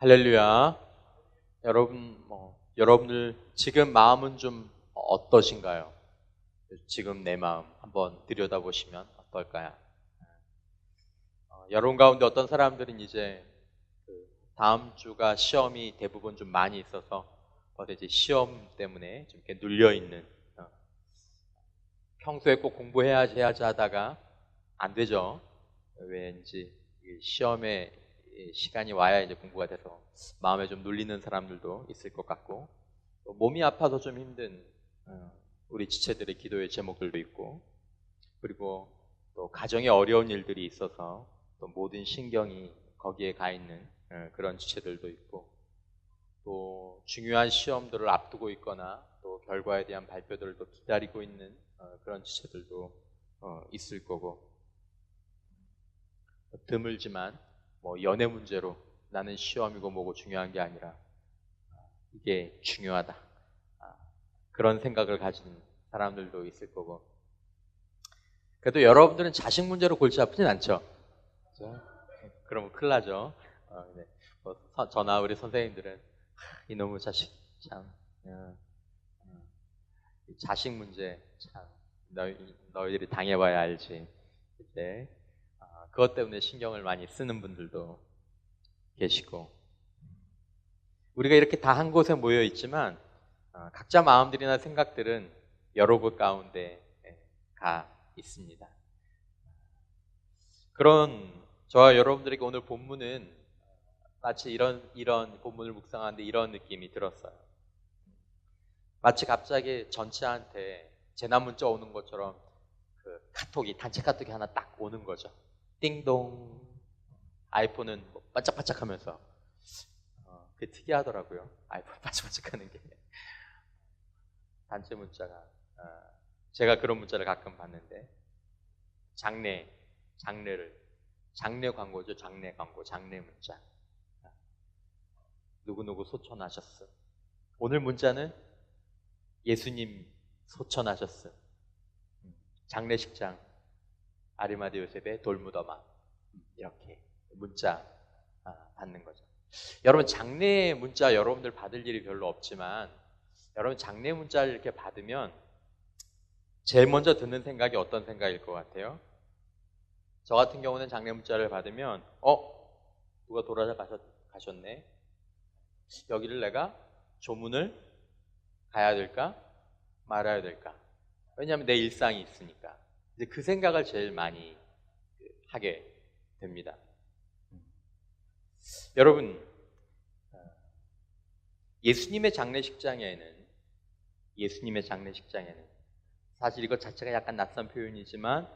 할렐루야. 여러분들 지금 마음은 좀 어떠신가요? 지금 내 마음 한번 들여다보시면 어떨까요? 여러분 가운데 어떤 사람들은 이제 다음 주가 시험이 대부분 좀 많이 있어서 이제 시험 때문에 좀 이렇게 눌려 있는, 평소에 꼭 공부해야지 하다가 안 되죠. 왠지 시험에 시간이 와야 이제 공부가 돼서 마음에 좀 눌리는 사람들도 있을 것 같고, 또 몸이 아파서 좀 힘든 우리 지체들의 기도의 제목들도 있고, 그리고 또 가정에 어려운 일들이 있어서 또 모든 신경이 거기에 가 있는 그런 지체들도 있고, 또 중요한 시험들을 앞두고 있거나 또 결과에 대한 발표들을 또 기다리고 있는 그런 지체들도 있을 거고, 드물지만 연애 문제로 나는 시험이고 뭐고 중요한 게 아니라 이게 중요하다, 그런 생각을 가진 사람들도 있을 거고, 그래도 여러분들은 자식 문제로 골치 아프진 않죠? 그렇죠? 그러면 큰일 나죠. 네. 저나 우리 선생님들은 이놈의 자식 참, 자식 문제 참 너희들이 당해봐야 알지. 이제 그것 때문에 신경을 많이 쓰는 분들도 계시고, 우리가 이렇게 다 한 곳에 모여 있지만 각자 마음들이나 생각들은 여러 곳 가운데 가 있습니다. 그런 저와 여러분들에게 오늘 본문은 마치 이런 본문을 묵상하는데 이런 느낌이 들었어요. 마치 갑자기 전체한테 재난 문자 오는 것처럼 그 단체 카톡이 하나 딱 오는 거죠. 띵동. 아이폰은 반짝반짝하면서 그게 특이하더라고요. 아이폰 반짝반짝하는 게. 단체 문자가 제가 그런 문자를 가끔 봤는데, 장례 광고죠. 장례 광고, 장례 문자. 누구누구 소천하셨음. 오늘 문자는 예수님 소천하셨음. 장례식장 아리마대 요셉의 돌무더마. 이렇게 문자 받는 거죠. 여러분, 장례 문자 여러분들 받을 일이 별로 없지만, 여러분 장례 문자를 이렇게 받으면 제일 먼저 드는 생각이 어떤 생각일 것 같아요? 저 같은 경우는 장례 문자를 받으면 누가 가셨네. 여기를 내가 조문을 가야 될까 말아야 될까? 왜냐하면 내 일상이 있으니까. 이제 그 생각을 제일 많이 하게 됩니다. 여러분, 예수님의 장례식장에는 사실 이것 자체가 약간 낯선 표현이지만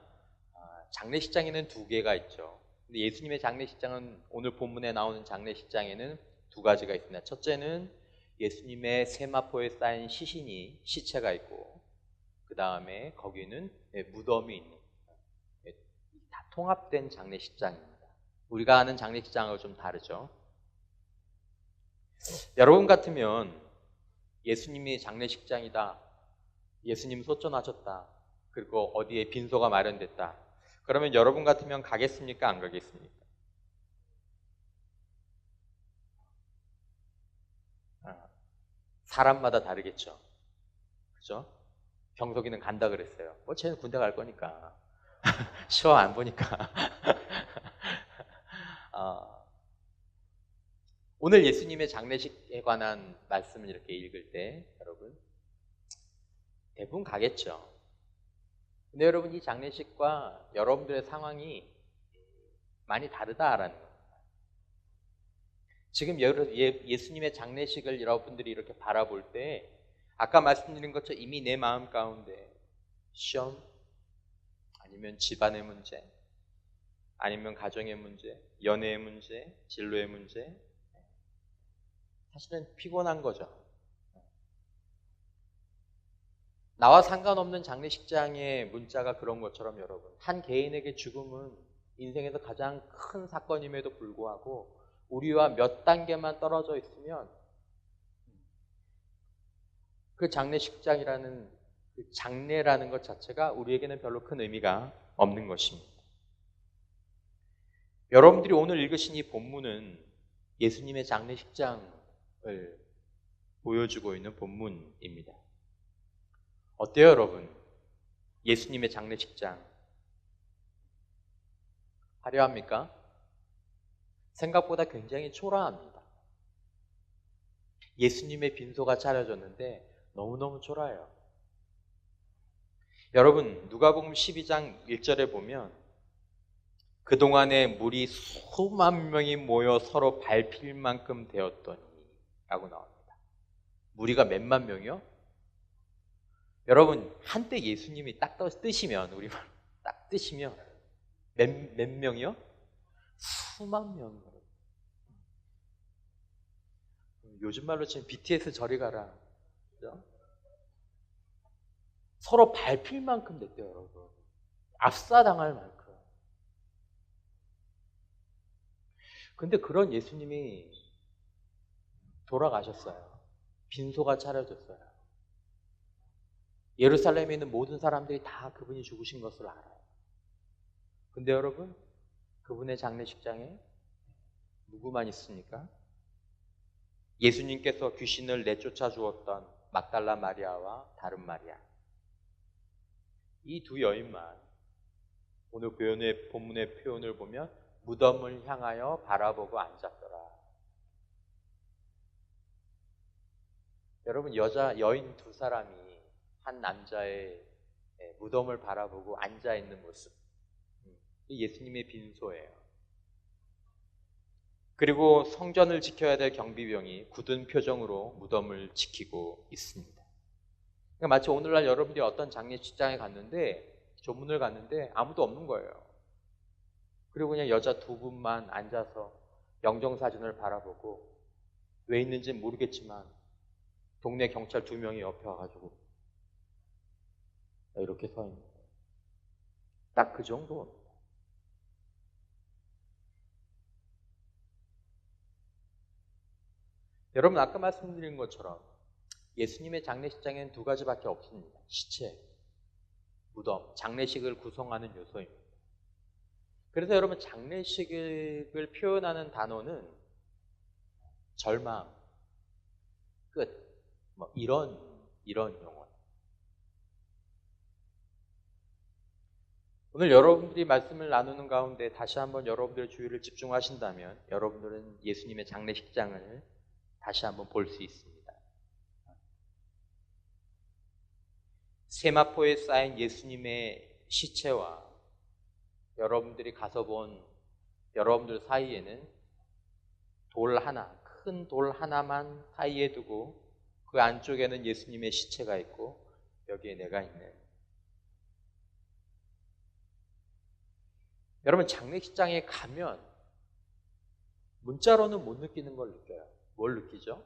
장례식장에는 두 개가 있죠. 근데 예수님의 장례식장은, 오늘 본문에 나오는 장례식장에는 두 가지가 있습니다. 첫째는 예수님의 세마포에 쌓인 시체가 있고, 그 다음에 거기는 무덤이 있는, 다 통합된 장례식장입니다. 우리가 아는 장례식장하고 좀 다르죠. 여러분 같으면 예수님이 장례식장이다, 예수님 소천하셨다, 그리고 어디에 빈소가 마련됐다, 그러면 여러분 같으면 가겠습니까? 안 가겠습니까? 사람마다 다르겠죠. 그죠? 병석이는 간다 그랬어요. 쟤는 군대 갈 거니까. 시험 안 보니까. 오늘 예수님의 장례식에 관한 말씀을 이렇게 읽을 때 여러분 대부분 가겠죠. 근데 여러분, 이 장례식과 여러분들의 상황이 많이 다르다라는 겁니다. 지금 예수님의 장례식을 여러분들이 이렇게 바라볼 때 아까 말씀드린 것처럼 이미 내 마음 가운데 시험, 아니면 집안의 문제, 아니면 가정의 문제, 연애의 문제, 진로의 문제, 사실은 피곤한 거죠. 나와 상관없는 장례식장의 문자가 그런 것처럼 여러분, 한 개인에게 죽음은 인생에서 가장 큰 사건임에도 불구하고 우리와 몇 단계만 떨어져 있으면 그 장례식장이라는, 그 장례라는 것 자체가 우리에게는 별로 큰 의미가 없는 것입니다. 여러분들이 오늘 읽으신 이 본문은 예수님의 장례식장을 보여주고 있는 본문입니다. 어때요, 여러분? 예수님의 장례식장 화려합니까? 생각보다 굉장히 초라합니다. 예수님의 빈소가 차려졌는데 너무너무 초라해요. 여러분, 누가복음 12장 1절에 보면 그동안에 물이 수만 명이 모여 서로 밟힐 만큼 되었더니 라고 나옵니다. 무리가 몇만 명이요? 여러분, 한때 예수님이 딱 뜨시면, 우리말 딱 뜨시면 몇 명이요? 수만 명이요. 요즘 말로 치면 BTS 저리 가라. 그죠? 서로 밟힐 만큼 됐대요, 여러분. 압사당할 만큼. 근데 그런 예수님이 돌아가셨어요. 빈소가 차려졌어요. 예루살렘에 있는 모든 사람들이 다 그분이 죽으신 것을 알아요. 근데 여러분, 그분의 장례식장에 누구만 있습니까? 예수님께서 귀신을 내쫓아 주었던 막달라 마리아와 다른 마리아. 이 두 여인만 오늘 본문의 표현을 보면 무덤을 향하여 바라보고 앉았더라. 여러분, 여인 두 사람이 한 남자의 무덤을 바라보고 앉아있는 모습. 예수님의 빈소예요. 그리고 성전을 지켜야 될 경비병이 굳은 표정으로 무덤을 지키고 있습니다. 그러니까 마치 오늘날 여러분들이 어떤 장례식장에 조문을 갔는데 아무도 없는 거예요. 그리고 그냥 여자 두 분만 앉아서 영정사진을 바라보고 왜 있는지는 모르겠지만 동네 경찰 2명이 옆에 와가지고 이렇게 서 있는 거예요. 딱 그 정도. 여러분, 아까 말씀드린 것처럼 예수님의 장례식장에는 두 가지밖에 없습니다. 시체, 무덤, 장례식을 구성하는 요소입니다. 그래서 여러분, 장례식을 표현하는 단어는 절망, 끝, 이런 용어. 오늘 여러분들이 말씀을 나누는 가운데 다시 한번 여러분들의 주의를 집중하신다면 여러분들은 예수님의 장례식장을 다시 한번 볼 수 있습니다. 세마포에 쌓인 예수님의 시체와 여러분들이 가서 본 여러분들 사이에는 큰 돌 하나만 사이에 두고 그 안쪽에는 예수님의 시체가 있고 여기에 내가 있는. 여러분, 장례식장에 가면 문자로는 못 느끼는 걸 느껴요. 뭘 느끼죠?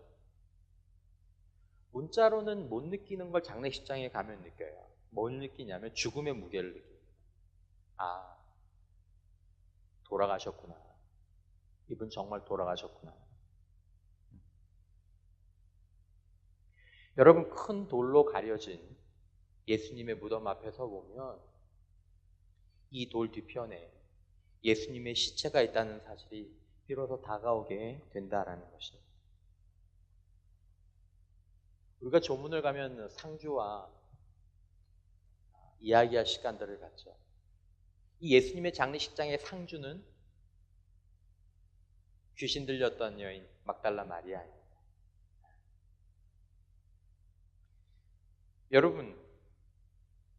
문자로는 못 느끼는 걸 장례식장에 가면 느껴요. 뭘 느끼냐면 죽음의 무게를 느낍니다. 아, 돌아가셨구나. 이분 정말 돌아가셨구나. 여러분, 큰 돌로 가려진 예수님의 무덤 앞에 서 보면 이 돌 뒤편에 예수님의 시체가 있다는 사실이 비로소 다가오게 된다라는 것입니다. 우리가 조문을 가면 상주와 이야기할 시간들을 갖죠. 이 예수님의 장례식장의 상주는 귀신 들렸던 여인 막달라 마리아입니다.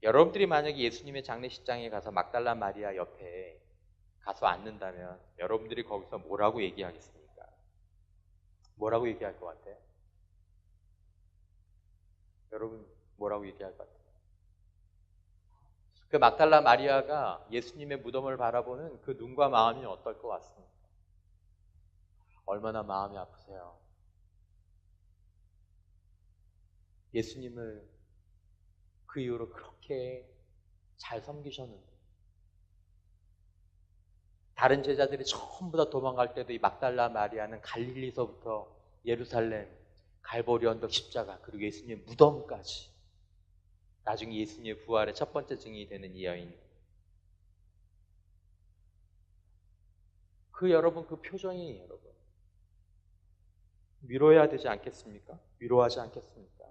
여러분들이 만약에 예수님의 장례식장에 가서 막달라 마리아 옆에 가서 앉는다면 여러분들이 거기서 뭐라고 얘기하겠습니까? 뭐라고 얘기할 것 같아요? 여러분, 뭐라고 얘기할 것 같아요? 그 막달라 마리아가 예수님의 무덤을 바라보는 그 눈과 마음이 어떨 것 같습니까? 얼마나 마음이 아프세요? 예수님을 그 이후로 그렇게 잘 섬기셨는데 다른 제자들이 전부 다 도망갈 때도 이 막달라 마리아는 갈릴리서부터 예루살렘, 갈보리 언덕 십자가, 그리고 예수님의 무덤까지, 나중에 예수님의 부활의 첫 번째 증인이 되는 이 여인. 여러분, 그 표정이 여러분 위로해야 되지 않겠습니까? 위로하지 않겠습니까?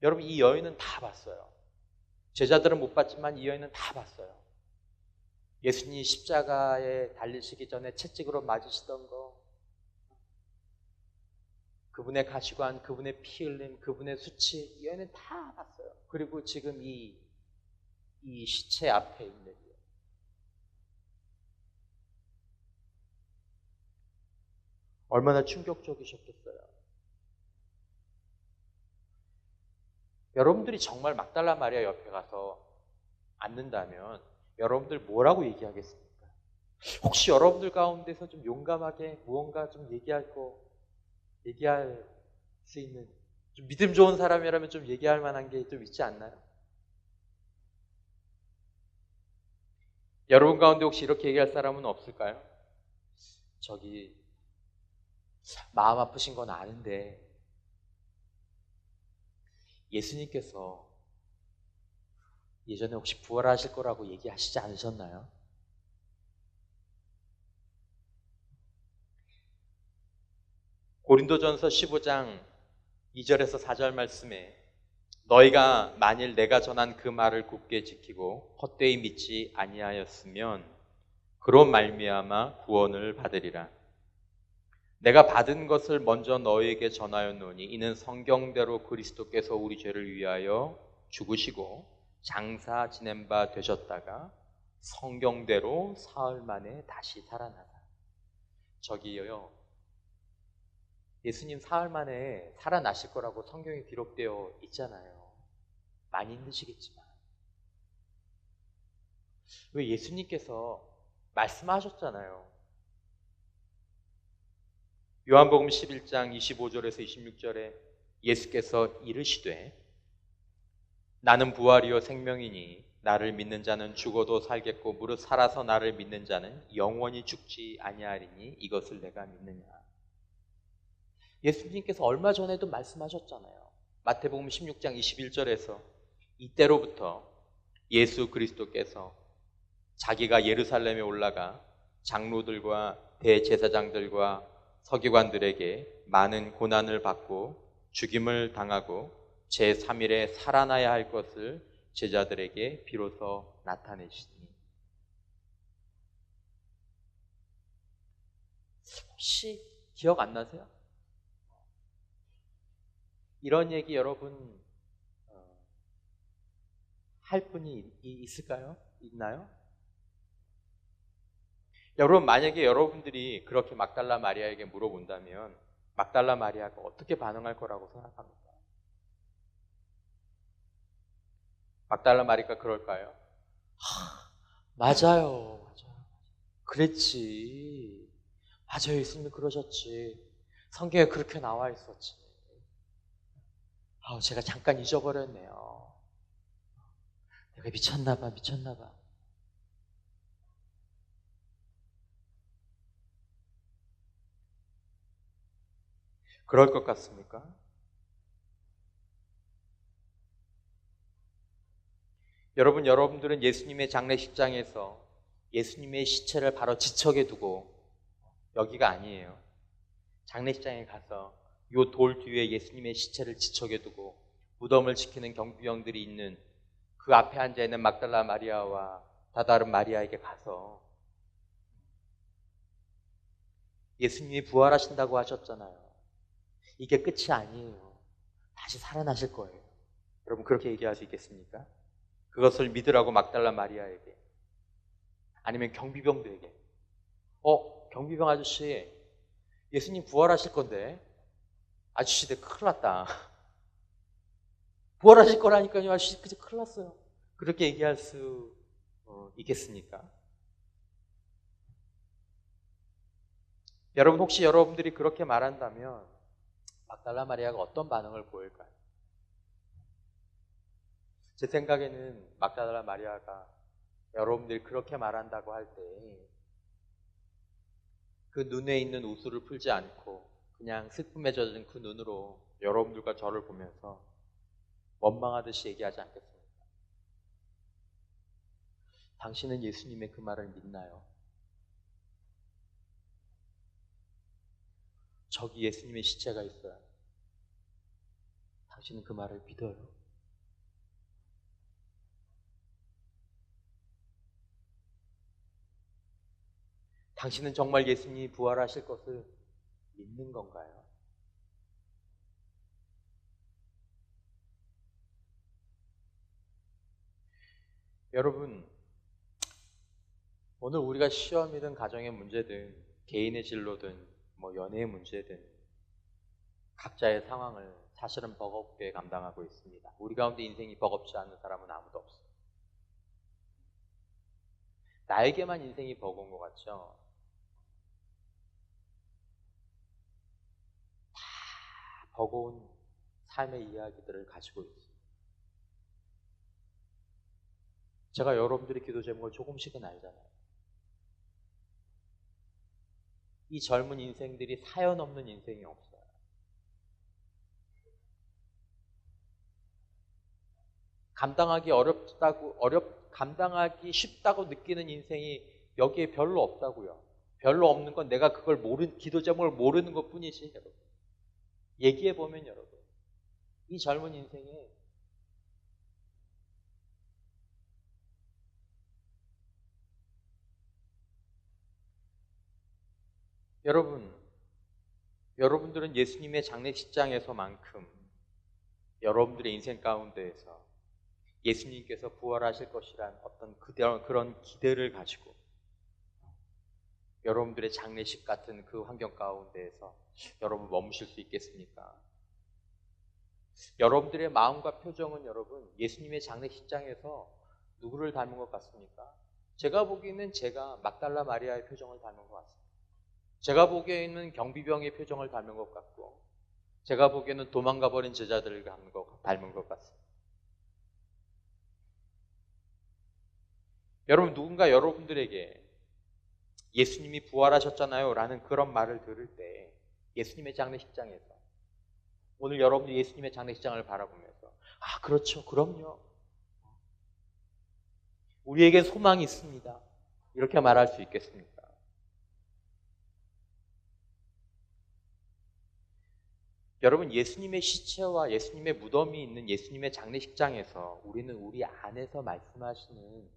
여러분, 이 여인은 다 봤어요. 제자들은 못 봤지만 이 여인은 다 봤어요. 예수님이 십자가에 달리시기 전에 채찍으로 맞으시던 거, 그분의 가시관, 그분의 피 흘림, 그분의 수치, 이 여인은 다 봤어요. 그리고 지금 이 시체 앞에 있는 이 얼마나 충격적이셨겠어요. 여러분들이 정말 막달라 마리아 옆에 가서 앉는다면 여러분들 뭐라고 얘기하겠습니까? 혹시 여러분들 가운데서 좀 용감하게 무언가 좀 얘기할 수 있는, 좀 믿음 좋은 사람이라면 좀 얘기할 만한 게 좀 있지 않나요? 여러분 가운데 혹시 이렇게 얘기할 사람은 없을까요? 저기 마음 아프신 건 아는데 예수님께서 예전에 혹시 부활하실 거라고 얘기하시지 않으셨나요? 고린도전서 15장 2절에서 4절 말씀에 너희가 만일 내가 전한 그 말을 굳게 지키고 헛되이 믿지 아니하였으면 그로 말미암아 구원을 받으리라. 내가 받은 것을 먼저 너희에게 전하였노니 이는 성경대로 그리스도께서 우리 죄를 위하여 죽으시고 장사 지낸 바 되셨다가 성경대로 사흘 만에 다시 살아나다. 저기요, 예수님 사흘 만에 살아나실 거라고 성경에 기록되어 있잖아요. 많이 힘드시겠지만 왜 예수님께서 말씀하셨잖아요. 요한복음 11장 25절에서 26절에 예수께서 이르시되 나는 부활이요 생명이니 나를 믿는 자는 죽어도 살겠고 무릇 살아서 나를 믿는 자는 영원히 죽지 아니하리니 이것을 내가 믿느냐. 예수님께서 얼마 전에도 말씀하셨잖아요. 마태복음 16장 21절에서 이때로부터 예수 그리스도께서 자기가 예루살렘에 올라가 장로들과 대제사장들과 서기관들에게 많은 고난을 받고 죽임을 당하고 제3일에 살아나야 할 것을 제자들에게 비로소 나타내시니. 혹시 기억 안 나세요? 이런 얘기 여러분 할 분이 있을까요? 있나요? 여러분, 만약에 여러분들이 그렇게 막달라 마리아에게 물어본다면 막달라 마리아가 어떻게 반응할 거라고 생각합니까? 막달라 마리아가 그럴까요? 맞아요. 그랬지. 맞아요. 예수님이 그러셨지. 성경에 그렇게 나와 있었지. 제가 잠깐 잊어버렸네요. 내가 미쳤나 봐. 그럴 것 같습니까? 여러분들은 예수님의 장례식장에서 예수님의 시체를 바로 지척에 두고, 여기가 아니에요. 장례식장에 가서 요 돌 뒤에 예수님의 시체를 지척에 두고 무덤을 지키는 경비병들이 있는 그 앞에 앉아 있는 막달라 마리아와 다다른 마리아에게 가서 예수님이 부활하신다고 하셨잖아요. 이게 끝이 아니에요. 다시 살아나실 거예요. 여러분, 그렇게 얘기할 수 있겠습니까? 그것을 믿으라고 막달라 마리아에게, 아니면 경비병들에게, 경비병 아저씨, 예수님 부활하실 건데 아저씨들 큰일 났다. 부활하실 거라니까요. 아저씨 그저 큰일 났어요. 그렇게 얘기할 수 있겠습니까? 여러분, 혹시 여러분들이 그렇게 말한다면 막달라 마리아가 어떤 반응을 보일까요? 제 생각에는 막달라 마리아가 여러분들이 그렇게 말한다고 할 때 그 눈에 있는 우수를 풀지 않고 그냥 슬픔에 젖은 그 눈으로 여러분들과 저를 보면서 원망하듯이 얘기하지 않겠습니까? 당신은 예수님의 그 말을 믿나요? 저기 예수님의 시체가 있어요. 당신은 그 말을 믿어요? 당신은 정말 예수님이 부활하실 것을 믿는 건가요? 여러분, 오늘 우리가 시험이든 가정의 문제든 개인의 진로든 뭐 연애의 문제든 각자의 상황을 사실은 버겁게 감당하고 있습니다. 우리 가운데 인생이 버겁지 않은 사람은 아무도 없어요. 나에게만 인생이 버거운 것 같죠? 다 버거운 삶의 이야기들을 가지고 있어요. 제가 여러분들의 기도 제목을 조금씩은 알잖아요. 이 젊은 인생들이 사연 없는 인생이 없어요. 감당하기 쉽다고 느끼는 인생이 여기에 별로 없다고요. 별로 없는 건 내가 그걸 기도 제목을 모르는 것 뿐이지, 여러분. 얘기해 보면 여러분, 이 젊은 인생에 여러분들은 예수님의 장례식장에서만큼 여러분들의 인생 가운데에서 예수님께서 부활하실 것이란 어떤 그런 기대를 가지고 여러분들의 장례식 같은 그 환경 가운데에서 여러분 머무실 수 있겠습니까? 여러분들의 마음과 표정은 여러분 예수님의 장례식장에서 누구를 닮은 것 같습니까? 제가 보기에는 제가 막달라 마리아의 표정을 닮은 것 같습니다. 제가 보기에는 경비병의 표정을 닮은 것 같고, 제가 보기에는 도망가 버린 제자들을 닮은 것 같습니다. 여러분, 누군가 여러분들에게 예수님이 부활하셨잖아요 라는 그런 말을 들을 때 예수님의 장례식장에서 오늘 여러분이 예수님의 장례식장을 바라보면서 그렇죠, 그럼요, 우리에겐 소망이 있습니다, 이렇게 말할 수 있겠습니까? 여러분, 예수님의 시체와 예수님의 무덤이 있는 예수님의 장례식장에서 우리는 우리 안에서 말씀하시는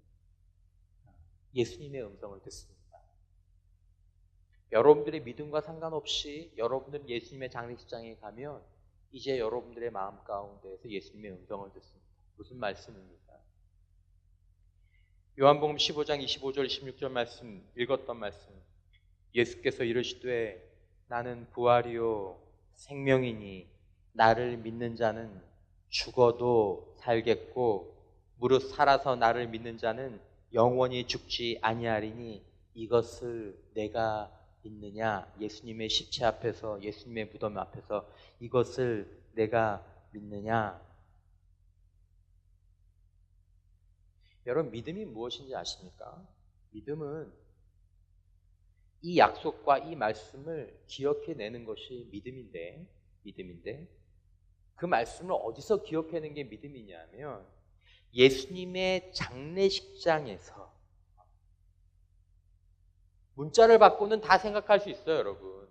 예수님의 음성을 듣습니다. 여러분들의 믿음과 상관없이 여러분들은 예수님의 장례식장에 가면 이제 여러분들의 마음 가운데에서 예수님의 음성을 듣습니다. 무슨 말씀입니까? 요한복음 15장 25절 26절 말씀 읽었던 말씀, 예수께서 이르시되 나는 부활이요 생명이니 나를 믿는 자는 죽어도 살겠고 무릇 살아서 나를 믿는 자는 영원히 죽지 아니하리니 이것을 내가 믿느냐? 예수님의 시체 앞에서, 예수님의 무덤 앞에서 이것을 내가 믿느냐? 여러분, 믿음이 무엇인지 아십니까? 믿음은 이 약속과 이 말씀을 기억해내는 것이 믿음인데 그 말씀을 어디서 기억해내는 게 믿음이냐면 예수님의 장례식장에서. 문자를 받고는 다 생각할 수 있어요, 여러분.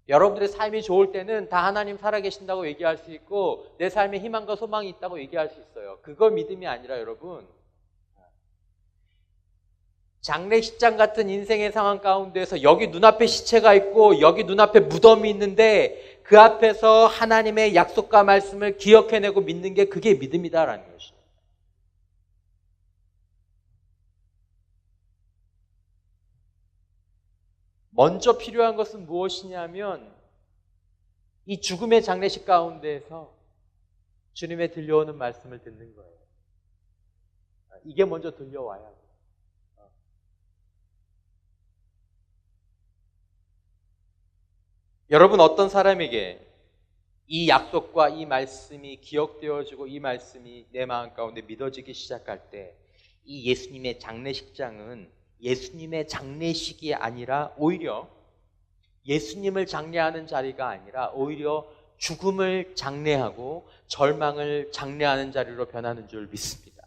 여러분들의 삶이 좋을 때는 다 하나님 살아계신다고 얘기할 수 있고 내 삶에 희망과 소망이 있다고 얘기할 수 있어요. 그거 믿음이 아니라 여러분, 장례식장 같은 인생의 상황 가운데서 여기 눈앞에 시체가 있고 여기 눈앞에 무덤이 있는데 그 앞에서 하나님의 약속과 말씀을 기억해내고 믿는 게 그게 믿음이다라는 것이죠. 먼저 필요한 것은 무엇이냐면 이 죽음의 장례식 가운데에서 주님의 들려오는 말씀을 듣는 거예요. 이게 먼저 들려와야 돼요. 여러분, 어떤 사람에게 이 약속과 이 말씀이 기억되어지고 이 말씀이 내 마음 가운데 믿어지기 시작할 때 이 예수님의 장례식장은 예수님의 장례식이 아니라 오히려 예수님을 장례하는 자리가 아니라 오히려 죽음을 장례하고 절망을 장례하는 자리로 변하는 줄 믿습니다.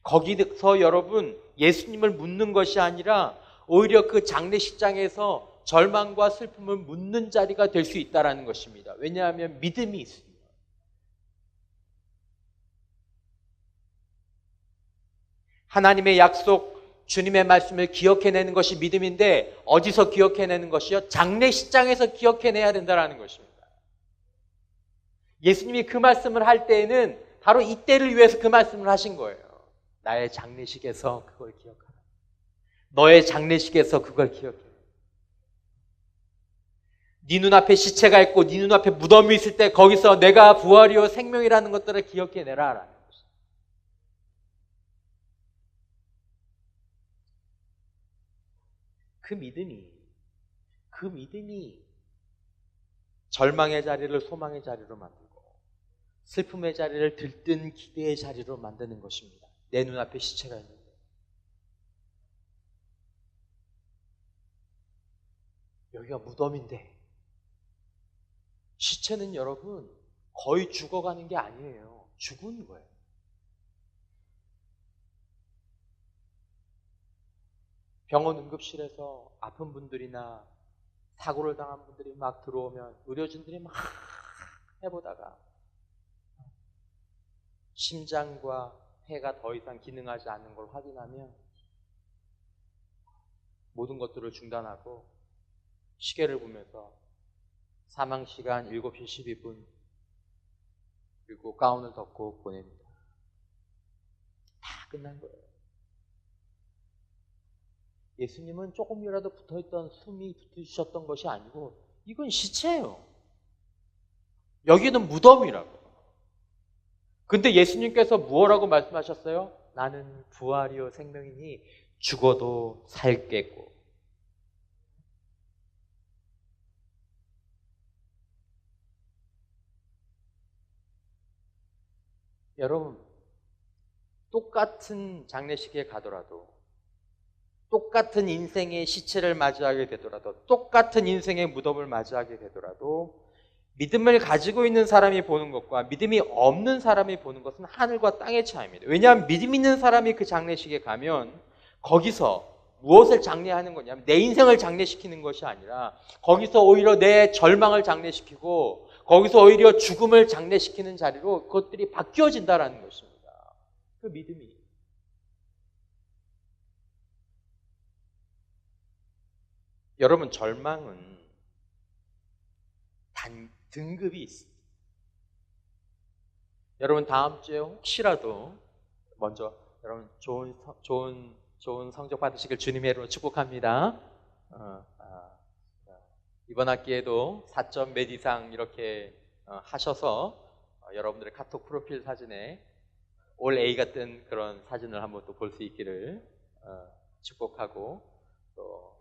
거기서 여러분 예수님을 묻는 것이 아니라 오히려 그 장례식장에서 절망과 슬픔을 묻는 자리가 될 수 있다는 것입니다. 왜냐하면 믿음이 있습니다. 하나님의 약속, 주님의 말씀을 기억해내는 것이 믿음인데 어디서 기억해내는 것이요? 장례식장에서 기억해내야 된다는 것입니다. 예수님이 그 말씀을 할 때에는 바로 이때를 위해서 그 말씀을 하신 거예요. 나의 장례식에서 그걸 기억하라. 너의 장례식에서 그걸 기억해. 네 눈앞에 시체가 있고 네 눈앞에 무덤이 있을 때 거기서 내가 부활이요 생명이라는 것들을 기억해내라 라는 것입니다. 그 믿음이 절망의 자리를 소망의 자리로 만들고 슬픔의 자리를 들뜬 기대의 자리로 만드는 것입니다. 내 눈앞에 시체가 있는데. 여기가 무덤인데 시체는 여러분 거의 죽어가는 게 아니에요. 죽은 거예요. 병원 응급실에서 아픈 분들이나 사고를 당한 분들이 막 들어오면 의료진들이 막 해보다가 심장과 폐가 더 이상 기능하지 않는 걸 확인하면 모든 것들을 중단하고 시계를 보면서 사망시간 7시 12분 그리고 가운을 덮고 보냅니다. 다 끝난 거예요. 예수님은 조금이라도 붙어있던 숨이 붙으셨던 것이 아니고 이건 시체예요. 여기는 무덤이라고. 근데 예수님께서 무엇라고 말씀하셨어요? 나는 부활이요 생명이니 죽어도 살겠고. 여러분, 똑같은 장례식에 가더라도 똑같은 인생의 시체를 맞이하게 되더라도 똑같은 인생의 무덤을 맞이하게 되더라도 믿음을 가지고 있는 사람이 보는 것과 믿음이 없는 사람이 보는 것은 하늘과 땅의 차이입니다. 왜냐하면 믿음 있는 사람이 그 장례식에 가면 거기서 무엇을 장례하는 거냐면 내 인생을 장례시키는 것이 아니라 거기서 오히려 내 절망을 장례시키고 거기서 오히려 죽음을 장례시키는 자리로 그것들이 바뀌어진다는 것입니다. 그 믿음이. 여러분, 절망은 등급이 있습니다. 여러분, 다음 주에 혹시라도 먼저 여러분 좋은 성적 받으시길 주님의 이름으로 축복합니다. 이번 학기에도 4점 몇 이상 이렇게 하셔서 여러분들의 카톡 프로필 사진에 올 A가 뜬 그런 사진을 한번 또 볼 수 있기를 축복하고 또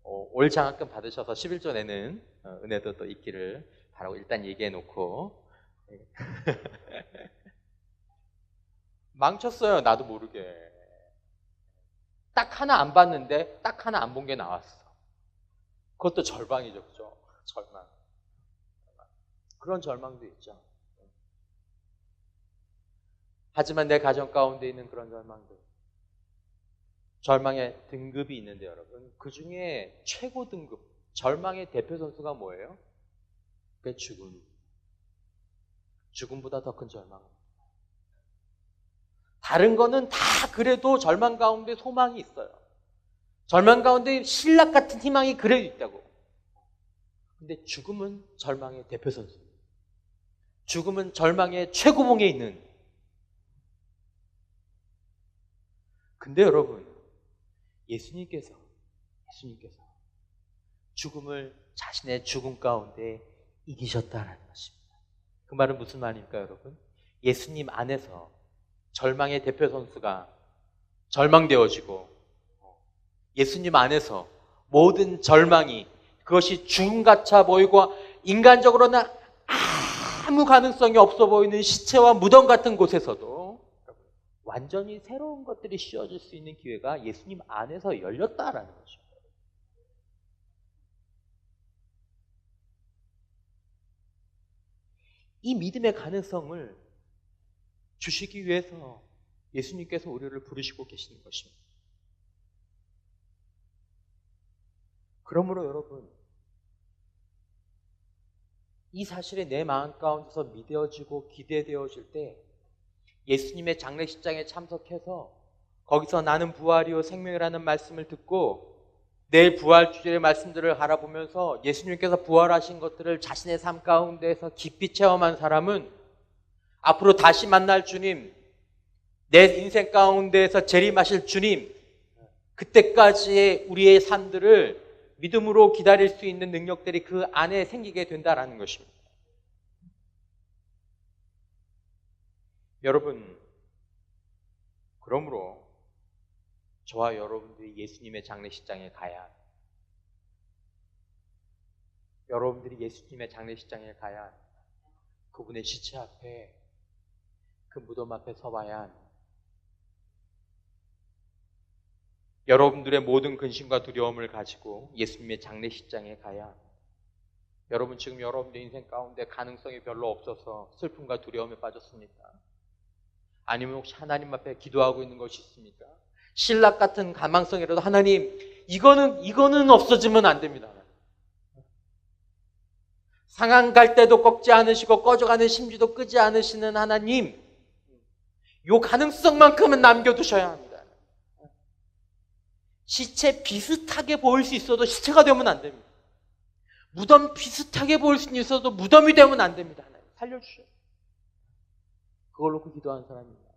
올 장학금 받으셔서 11조 내는 은혜도 또 있기를 바라고 일단 얘기해 놓고 망쳤어요. 나도 모르게. 딱 하나 안 봤는데 딱 하나 안 본 게 나왔어. 그것도 절망이죠. 그죠? 절망. 그런 절망도 있죠. 하지만 내 가정 가운데 있는 그런 절망들. 절망의 등급이 있는데 여러분, 그 중에 최고 등급, 절망의 대표 선수가 뭐예요? 그게 죽음. 죽음보다 더 큰 절망. 다른 거는 다 그래도 절망 가운데 소망이 있어요. 절망 가운데 신락 같은 희망이 그래도 있다고. 근데 죽음은 절망의 대표 선수입니다. 죽음은 절망의 최고봉에 있는. 근데 여러분, 예수님께서 죽음을 자신의 죽음 가운데 이기셨다는 것입니다. 그 말은 무슨 말입니까, 여러분? 예수님 안에서 절망의 대표 선수가 절망되어지고 예수님 안에서 모든 절망이 그것이 죽음 같아 보이고 인간적으로는 아무 가능성이 없어 보이는 시체와 무덤 같은 곳에서도 완전히 새로운 것들이 씌워질 수 있는 기회가 예수님 안에서 열렸다라는 것입니다. 이 믿음의 가능성을 주시기 위해서 예수님께서 우리를 부르시고 계시는 것입니다. 그러므로 여러분, 이 사실이 내 마음 가운데서 믿어지고 기대되어질 때 예수님의 장례식장에 참석해서 거기서 나는 부활이요 생명이라는 말씀을 듣고 내일 부활 주일의 말씀들을 알아보면서 예수님께서 부활하신 것들을 자신의 삶 가운데에서 깊이 체험한 사람은 앞으로 다시 만날 주님, 내 인생 가운데에서 재림하실 주님, 그때까지의 우리의 삶들을 믿음으로 기다릴 수 있는 능력들이 그 안에 생기게 된다라는 것입니다. 여러분, 그러므로 저와 여러분들이 예수님의 장례식장에 가야 합니다. 여러분들이 예수님의 장례식장에 가야 합니다. 그분의 시체 앞에, 그 무덤 앞에 서봐야 합니다. 여러분들의 모든 근심과 두려움을 가지고 예수님의 장례식장에 가야 합니다. 여러분, 지금 여러분의 인생 가운데 가능성이 별로 없어서 슬픔과 두려움에 빠졌습니까? 아니면 혹시 하나님 앞에 기도하고 있는 것이 있습니까? 신락 같은 가망성이라도 하나님, 이거는 없어지면 안 됩니다. 상한 갈 때도 꺾지 않으시고 꺼져가는 심지도 끄지 않으시는 하나님, 요 가능성만큼은 남겨두셔야 합니다. 시체 비슷하게 보일 수 있어도 시체가 되면 안 됩니다. 무덤 비슷하게 보일 수 있어도 무덤이 되면 안 됩니다. 하나님 살려주셔요. 그걸 놓고 기도하는 사람입니다.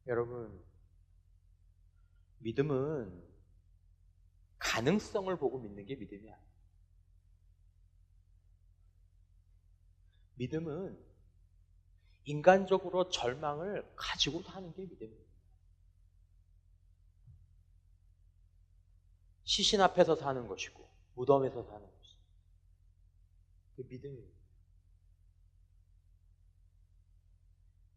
여러분, 믿음은 가능성을 보고 믿는 게 믿음이 아니에요. 믿음은 인간적으로 절망을 가지고 사는 게 믿음이에요. 시신 앞에서 사는 것이고 무덤에서 사는 것이고 그게 믿음이에요.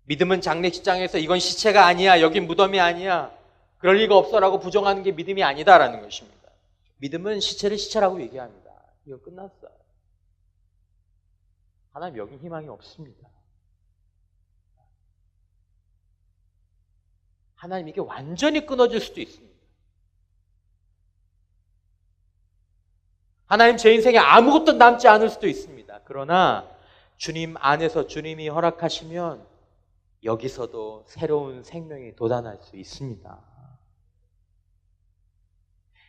믿음은 장례식장에서 이건 시체가 아니야, 여긴 무덤이 아니야, 그럴 리가 없어라고 부정하는 게 믿음이 아니다라는 것입니다. 믿음은 시체를 시체라고 얘기합니다. 이건 끝났어요. 하나님, 여기 희망이 없습니다. 하나님, 이게 완전히 끊어질 수도 있습니다. 하나님, 제 인생에 아무것도 남지 않을 수도 있습니다. 그러나 주님 안에서 주님이 허락하시면 여기서도 새로운 생명이 돋아날 수 있습니다.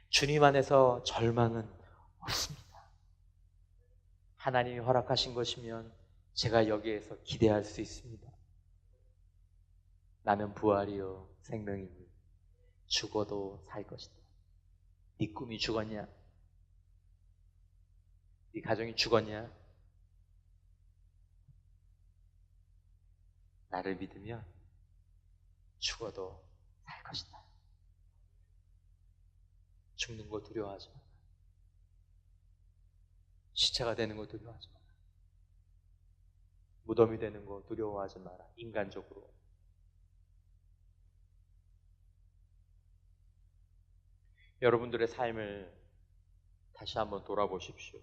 주님 안에서 절망은 없습니다. 하나님이 허락하신 것이면 제가 여기에서 기대할 수 있습니다. 나는 부활이요 생명이니 죽어도 살 것이다. 네 꿈이 죽었냐? 네 가정이 죽었냐? 나를 믿으면 죽어도 살 것이다. 죽는 거 두려워하지 마라. 시체가 되는 거 두려워하지 마라. 무덤이 되는 거 두려워하지 마라. 인간적으로. 여러분들의 삶을 다시 한번 돌아보십시오.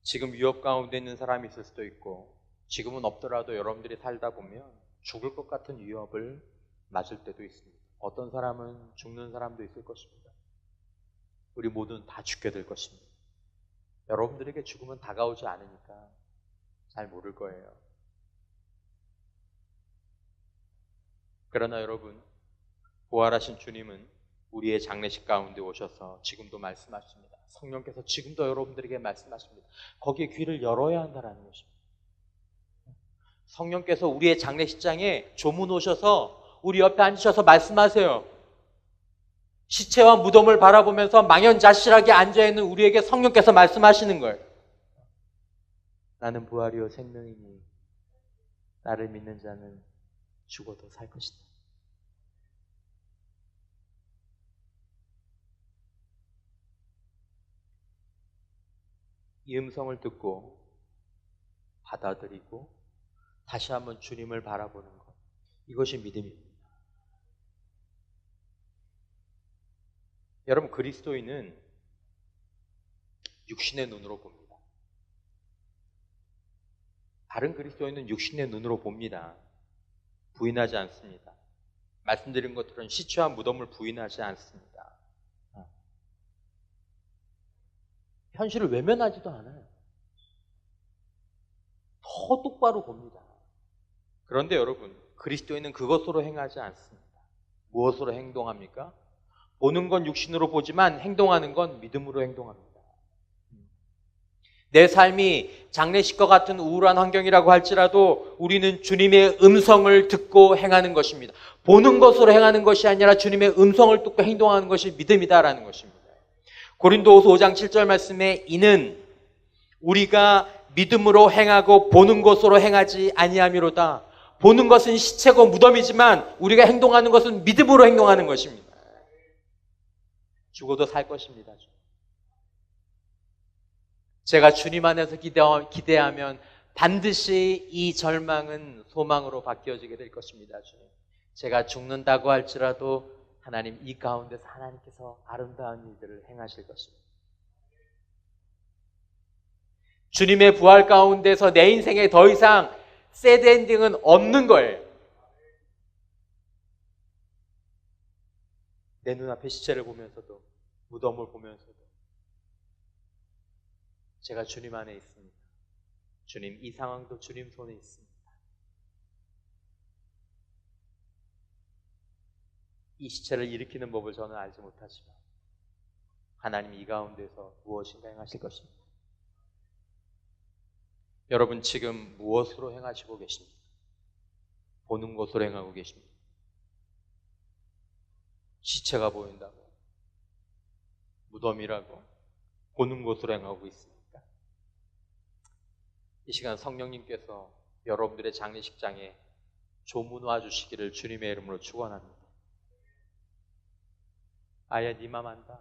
지금 위협 가운데 있는 사람이 있을 수도 있고, 지금은 없더라도 여러분들이 살다 보면 죽을 것 같은 위협을 맞을 때도 있습니다. 어떤 사람은 죽는 사람도 있을 것입니다. 우리 모두는 다 죽게 될 것입니다. 여러분들에게 죽음은 다가오지 않으니까 잘 모를 거예요. 그러나 여러분, 부활하신 주님은 우리의 장례식 가운데 오셔서 지금도 말씀하십니다. 성령께서 지금도 여러분들에게 말씀하십니다. 거기에 귀를 열어야 한다는 것입니다. 성령께서 우리의 장례식장에 조문 오셔서 우리 옆에 앉으셔서 말씀하세요. 시체와 무덤을 바라보면서 망연자실하게 앉아있는 우리에게 성령께서 말씀하시는 거예요. 나는 부활이요 생명이니 나를 믿는 자는 죽어도 살 것이다. 이 음성을 듣고 받아들이고 다시 한번 주님을 바라보는 것, 이것이 믿음입니다. 여러분, 그리스도인은 육신의 눈으로 봅니다. 다른 그리스도인은 육신의 눈으로 봅니다. 부인하지 않습니다. 말씀드린 것처럼 시체와 무덤을 부인하지 않습니다. 현실을 외면하지도 않아요. 더 똑바로 봅니다. 그런데 여러분, 그리스도인은 그것으로 행하지 않습니다. 무엇으로 행동합니까? 보는 건 육신으로 보지만 행동하는 건 믿음으로 행동합니다. 내 삶이 장례식과 같은 우울한 환경이라고 할지라도 우리는 주님의 음성을 듣고 행하는 것입니다. 보는 것으로 행하는 것이 아니라 주님의 음성을 듣고 행동하는 것이 믿음이다라는 것입니다. 고린도후서 5장 7절 말씀에 이는 우리가 믿음으로 행하고 보는 것으로 행하지 아니함이로다. 보는 것은 시체고 무덤이지만 우리가 행동하는 것은 믿음으로 행동하는 것입니다. 죽어도 살 것입니다. 제가 주님 안에서 기대하면 반드시 이 절망은 소망으로 바뀌어지게 될 것입니다. 주님, 제가 죽는다고 할지라도 하나님 이 가운데서 하나님께서 아름다운 일들을 행하실 것입니다. 주님의 부활 가운데서 내 인생에 더 이상 새드 엔딩은 없는 거예요. 내 눈앞에 시체를 보면서도 무덤을 보면서도 제가 주님 안에 있습니다. 주님, 이 상황도 주님 손에 있습니다. 이 시체를 일으키는 법을 저는 알지 못하지만 하나님이 이 가운데서 무엇인가 행하실 것입니다. 여러분, 지금 무엇으로 행하시고 계십니까? 보는 것으로 행하고 계십니까? 시체가 보인다고, 무덤이라고 보는 것으로 행하고 있습니까? 이 시간 성령님께서 여러분들의 장례식장에 조문 와주시기를 주님의 이름으로 축원합니다. 아예 네 맘 안다.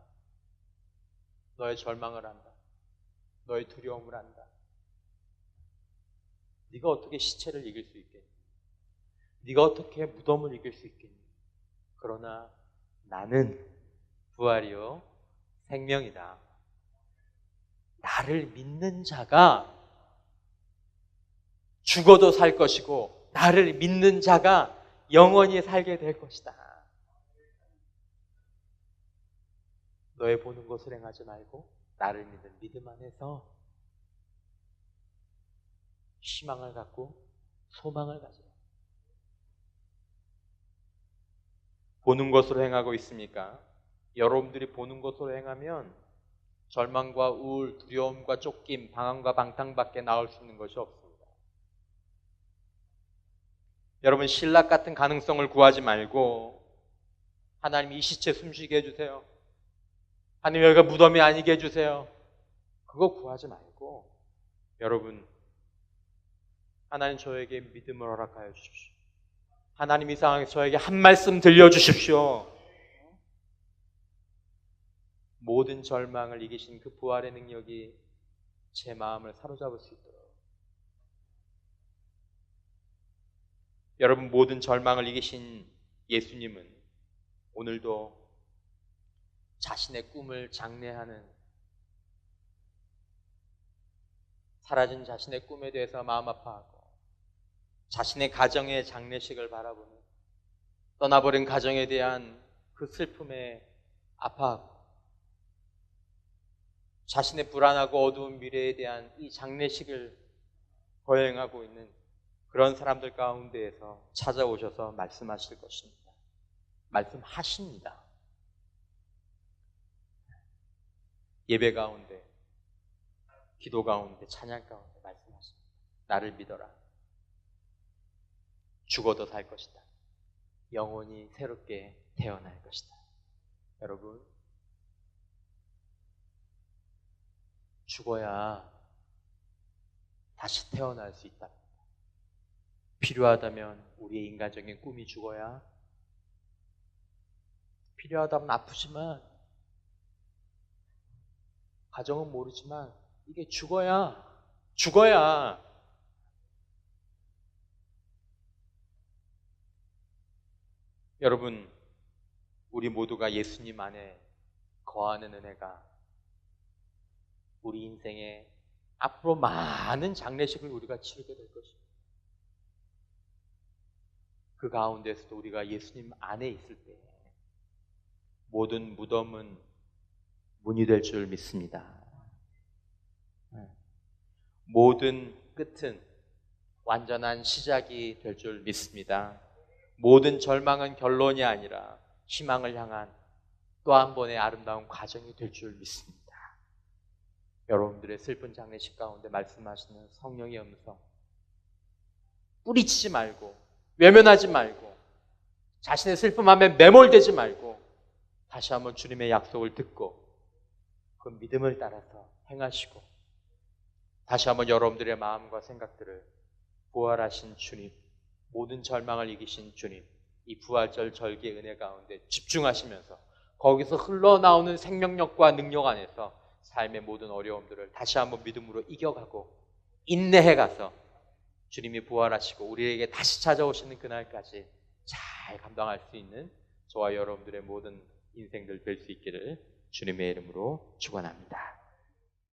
너의 절망을 안다. 너의 두려움을 안다. 네가 어떻게 시체를 이길 수 있겠니? 네가 어떻게 무덤을 이길 수 있겠니? 그러나 나는 부활이요 생명이다. 나를 믿는 자가 죽어도 살 것이고 나를 믿는 자가 영원히 살게 될 것이다. 너의 보는 것을 행하지 말고 나를 믿는 믿음 안에서 희망을 갖고 소망을 가져라. 보는 것으로 행하고 있습니까? 여러분들이 보는 것으로 행하면 절망과 우울, 두려움과 쫓김, 방황과 방탕밖에 나올 수 있는 것이 없습니다. 여러분, 신락 같은 가능성을 구하지 말고 하나님 이 시체 숨쉬게 해주세요. 하나님 여기가 무덤이 아니게 해주세요. 그거 구하지 말고 여러분, 하나님 저에게 믿음을 허락하여 주십시오. 하나님 이 상황에서 저에게 한 말씀 들려주십시오. 모든 절망을 이기신 그 부활의 능력이 제 마음을 사로잡을 수 있도록 여러분, 모든 절망을 이기신 예수님은 오늘도 자신의 꿈을 장례하는 사라진 자신의 꿈에 대해서 마음 아파하고 자신의 가정의 장례식을 바라보는 떠나버린 가정에 대한 그 슬픔에 아파하고 자신의 불안하고 어두운 미래에 대한 이 장례식을 거행하고 있는 그런 사람들 가운데에서 찾아오셔서 말씀하실 것입니다. 말씀하십니다. 예배 가운데, 기도 가운데, 찬양 가운데 말씀하십니다. 나를 믿어라. 죽어도 살 것이다. 영원히 새롭게 태어날 것이다. 여러분, 죽어야 다시 태어날 수 있다. 필요하다면 우리의 인간적인 꿈이 죽어야, 필요하다면 아프지만, 가정은 모르지만 이게 죽어야 여러분, 우리 모두가 예수님 안에 거하는 은혜가 우리 인생에 앞으로 많은 장례식을 우리가 치르게 될 것입니다. 그 가운데서도 우리가 예수님 안에 있을 때 모든 무덤은 문이 될 줄 믿습니다. 모든 끝은 완전한 시작이 될 줄 믿습니다. 모든 절망은 결론이 아니라 희망을 향한 또 한 번의 아름다운 과정이 될 줄 믿습니다. 여러분들의 슬픈 장례식 가운데 말씀하시는 성령의 음성, 뿌리치지 말고 외면하지 말고 자신의 슬픔함에 매몰되지 말고 다시 한번 주님의 약속을 듣고 그 믿음을 따라서 행하시고 다시 한번 여러분들의 마음과 생각들을 부활하신 주님, 모든 절망을 이기신 주님, 이 부활절 절기의 은혜 가운데 집중하시면서 거기서 흘러나오는 생명력과 능력 안에서 삶의 모든 어려움들을 다시 한번 믿음으로 이겨가고 인내해가서 주님이 부활하시고 우리에게 다시 찾아오시는 그날까지 잘 감당할 수 있는 저와 여러분들의 모든 인생들 될 수 있기를 주님의 이름으로 축원합니다.